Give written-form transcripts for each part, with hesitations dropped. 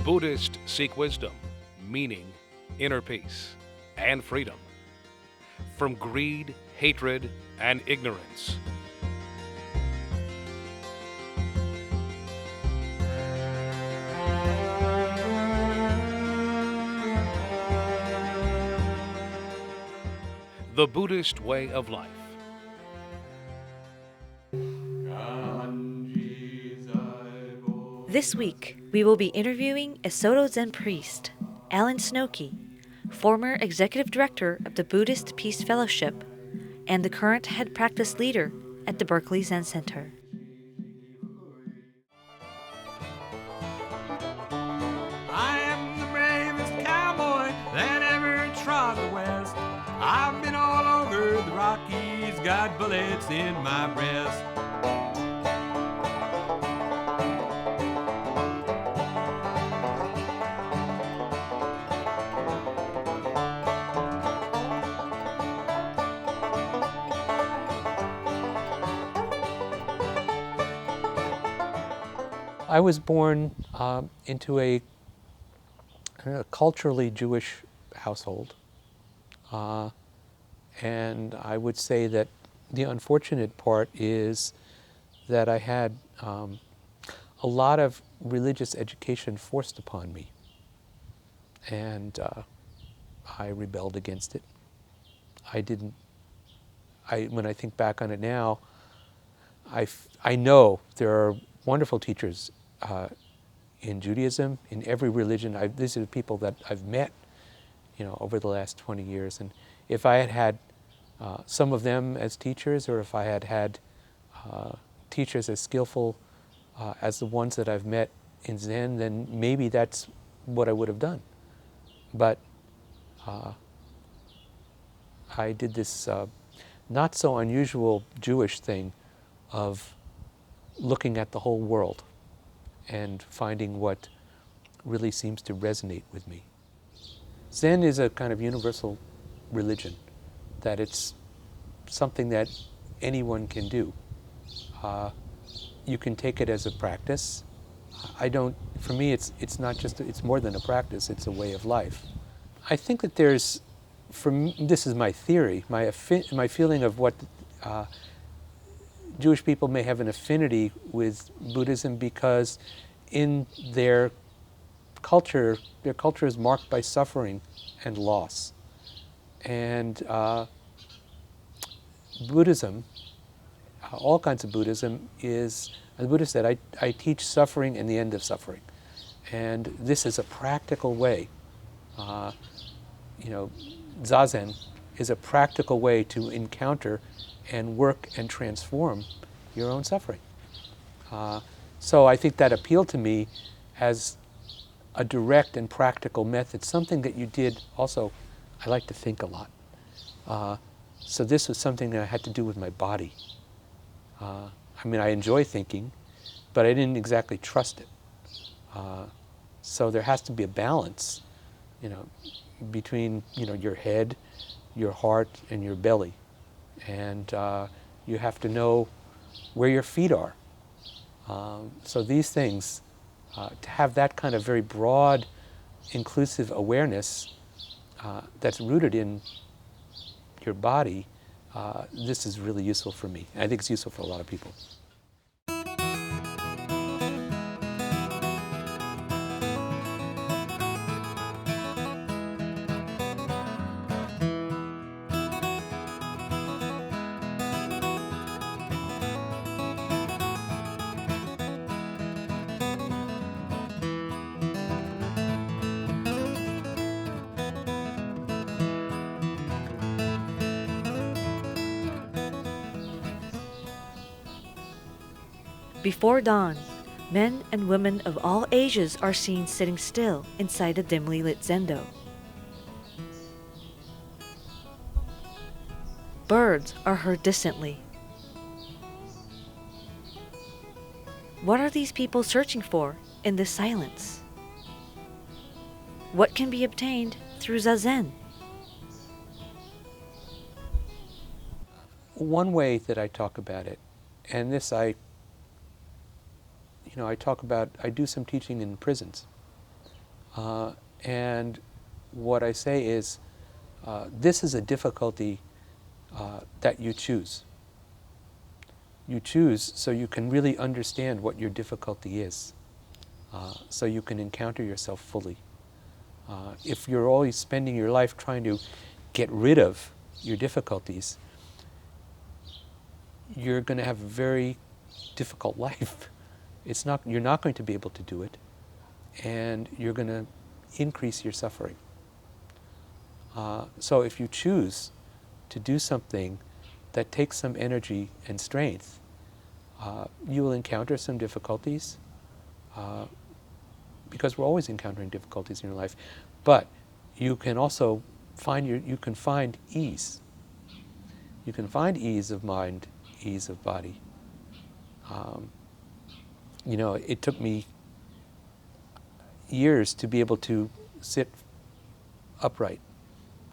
Buddhists seek wisdom, meaning, inner peace, and freedom from greed, hatred, and ignorance. The Buddhist way of life. This week, we will be interviewing a Soto Zen priest, Alan Senauke, former executive director of the Buddhist Peace Fellowship and the current head practice leader at the Berkeley Zen Center. I am the bravest cowboy that ever trod the West. I've been all over the Rockies, got bullets in my breast. I was born into a culturally Jewish household. And I would say that the unfortunate part is that I had a lot of religious education forced upon me. And I rebelled against it. When I think back on it now, I know there are wonderful teachers in Judaism, in every religion. These are the people that I've met, over the last 20 years. And if I had had some of them as teachers, or if I had had teachers as skillful as the ones that I've met in Zen, then maybe that's what I would have done. But I did this not so unusual Jewish thing of looking at the whole world and finding what really seems to resonate with me. Zen is a kind of universal religion, that it's something that anyone can do. You can take it as a practice. For me, it's not just, it's more than a practice, it's a way of life. I think that there's, this is my theory, my feeling of what Jewish people may have an affinity with Buddhism because in their culture is marked by suffering and loss. And Buddhism, all kinds of Buddhism, as the Buddha said, I teach suffering and the end of suffering. And this is a practical way. Zazen is a practical way to encounter and work and transform your own suffering. So I think that appealed to me as a direct and practical method, something that you did also. I like to think a lot. So this was something that I had to do with my body. I enjoy thinking, but I didn't exactly trust it. So there has to be a balance, between, your head, your heart, and your belly. And you have to know where your feet are. So these things, to have that kind of very broad, inclusive awareness that's rooted in your body, this is really useful for me. I think it's useful for a lot of people. Before dawn, men and women of all ages are seen sitting still inside a dimly lit zendo. Birds are heard distantly. What are these people searching for in this silence? What can be obtained through Zazen? One way that I talk about it, and this I talk about, I do some teaching in prisons. And what I say is, this is a difficulty that you choose. You choose so you can really understand what your difficulty is, so you can encounter yourself fully. If you're always spending your life trying to get rid of your difficulties, you're going to have a very difficult life. You're not going to be able to do it, and you're going to increase your suffering. So if you choose to do something that takes some energy and strength, you will encounter some difficulties, because we're always encountering difficulties in your life. But you can also you can find ease. You can find ease of mind, ease of body. It took me years to be able to sit upright,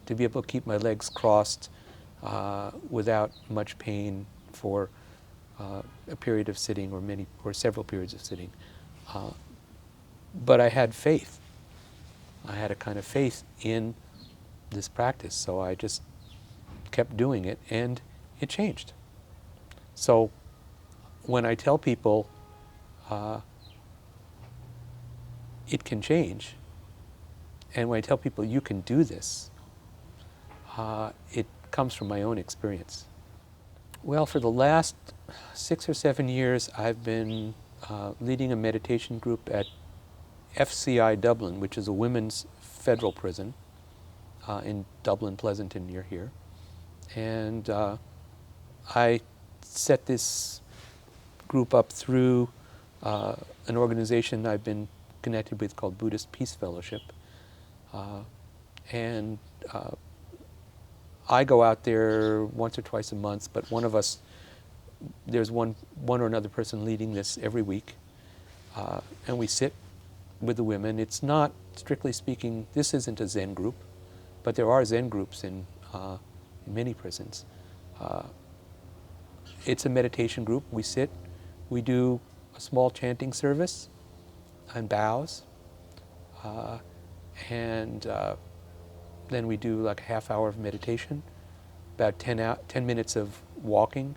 to be able to keep my legs crossed without much pain for a period of sitting or several periods of sitting. But I had faith. I had a kind of faith in this practice, so I just kept doing it, and it changed. So when I tell people it can change, and when I tell people you can do this, it comes from my own experience. Well, for the last 6 or 7 years, I've been leading a meditation group at FCI Dublin, which is a women's federal prison in Dublin, Pleasanton, near here. And I set this group up through an organization I've been connected with called Buddhist Peace Fellowship. And I go out there once or twice a month, but there's one or another person leading this every week. And we sit with the women. It's not, strictly speaking, this isn't a Zen group, but there are Zen groups in many prisons. It's a meditation group. We sit, we do a small chanting service and bows, and then we do like a half hour of meditation, about 10 minutes of walking,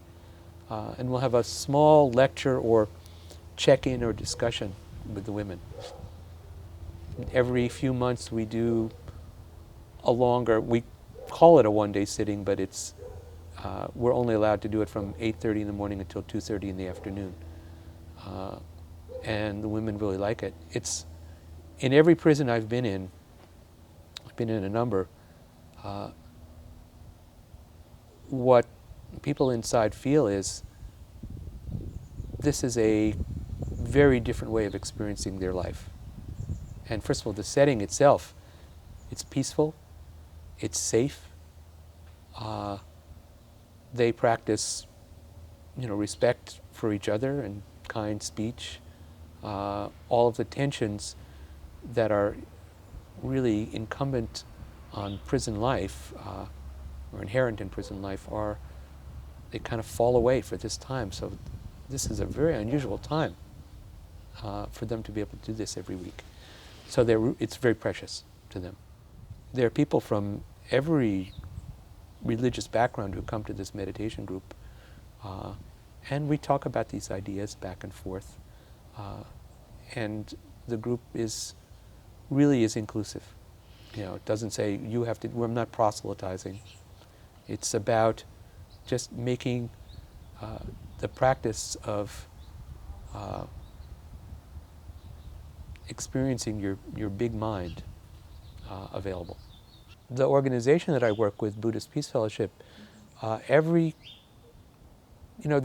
and we'll have a small lecture or check-in or discussion with the women. Every few months we do we call it a one-day sitting, but we're only allowed to do it from 8:30 in the morning until 2:30 in the afternoon. And the women really like it. It's in every prison I've been in a number, what people inside feel is this is a very different way of experiencing their life. And first of all, the setting itself, it's peaceful, it's safe. They practice, respect for each other and kind speech. All of the tensions that are really incumbent on prison life, or inherent in prison life, they kind of fall away for this time. So this is a very unusual time for them to be able to do this every week. So it's very precious to them. There are people from every religious background who come to this meditation group, and we talk about these ideas back and forth. And the group really is inclusive. It doesn't say you have to. We're not proselytizing. It's about just making the practice of experiencing your big mind available. The organization that I work with, Buddhist Peace Fellowship, they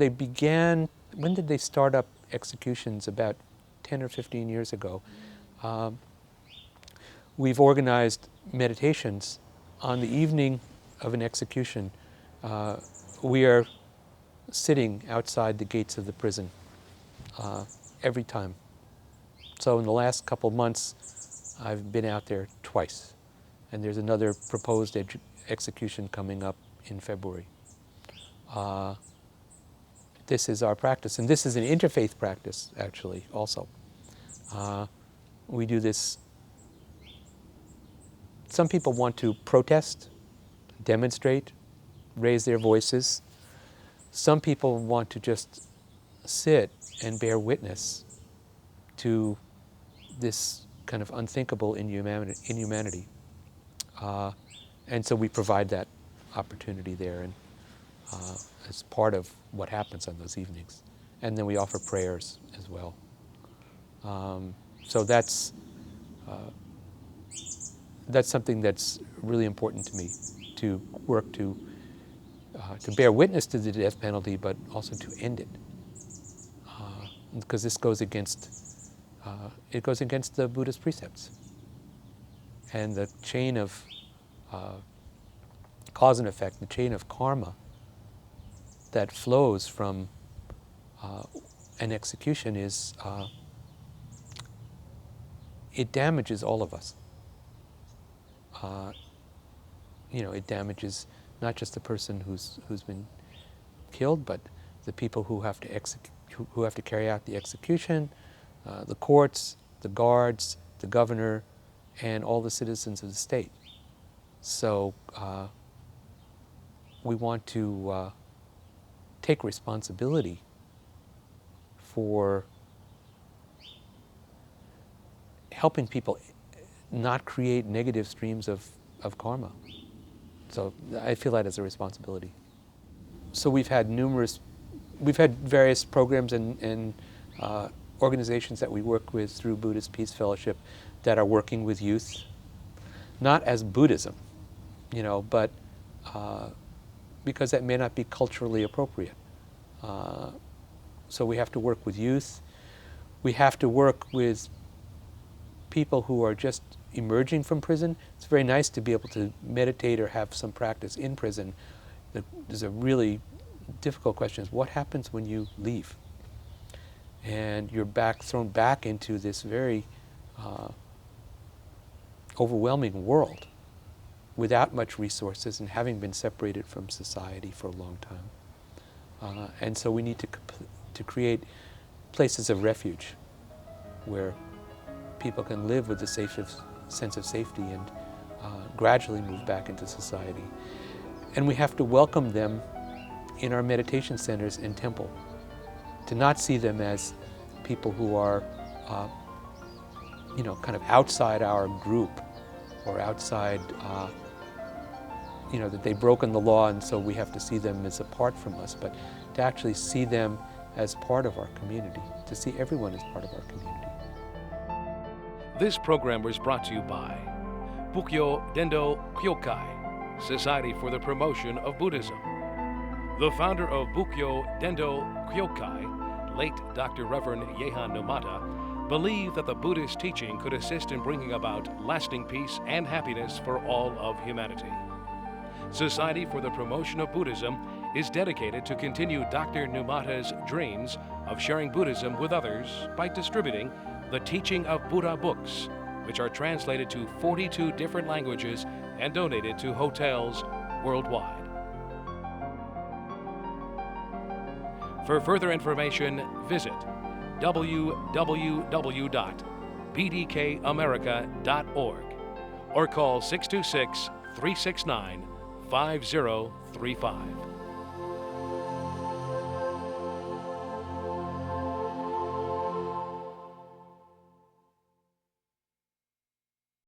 began, when did they start up executions? About 10 or 15 years ago. We've organized meditations on the evening of an execution. We are sitting outside the gates of the prison every time. So in the last couple of months, I've been out there twice. And there's another proposed execution coming up in February. This is our practice, and this is an interfaith practice, actually, also. We do this some people want to protest, demonstrate, raise their voices. Some people want to just sit and bear witness to this kind of unthinkable inhumanity. And so we provide that opportunity there, and as part of what happens on those evenings. And then we offer prayers as well. So that's something that's really important to me, to work to bear witness to the death penalty, but also to end it, because this goes against the Buddhist precepts, and the chain of cause and effect, the chain of karma that flows from an execution is it damages all of us. It damages not just the person who's been killed, but the people who have to carry out the execution, the courts, the guards, the governor, and all the citizens of the state. So we want to take responsibility for helping people not create negative streams of karma. So I feel that as a responsibility. So we've had various programs and organizations that we work with through Buddhist Peace Fellowship that are working with youth, not as Buddhism, but because that may not be culturally appropriate. So we have to work with youth. We have to work with people who are just emerging from prison. It's very nice to be able to meditate or have some practice in prison. There's a really difficult question: is what happens when you leave and you're thrown back into this very overwhelming world without much resources and having been separated from society for a long time. And so we need to create places of refuge where people can live with a sense of safety and gradually move back into society. And we have to welcome them in our meditation centers and temple, to not see them as people who are kind of outside our group, or outside, that they've broken the law and so we have to see them as apart from us, but to actually see them as part of our community, to see everyone as part of our community. This program was brought to you by Bukyo Dendo Kyokai, Society for the Promotion of Buddhism. The founder of Bukyo Dendo Kyokai, late Dr. Reverend Yehan Numata, believed that the Buddhist teaching could assist in bringing about lasting peace and happiness for all of humanity. Society for the Promotion of Buddhism is dedicated to continue Dr. Numata's dreams of sharing Buddhism with others by distributing the Teaching of Buddha books, which are translated to 42 different languages and donated to hotels worldwide. For further information, visit www.bdkamerica.org or call 626-369-5035.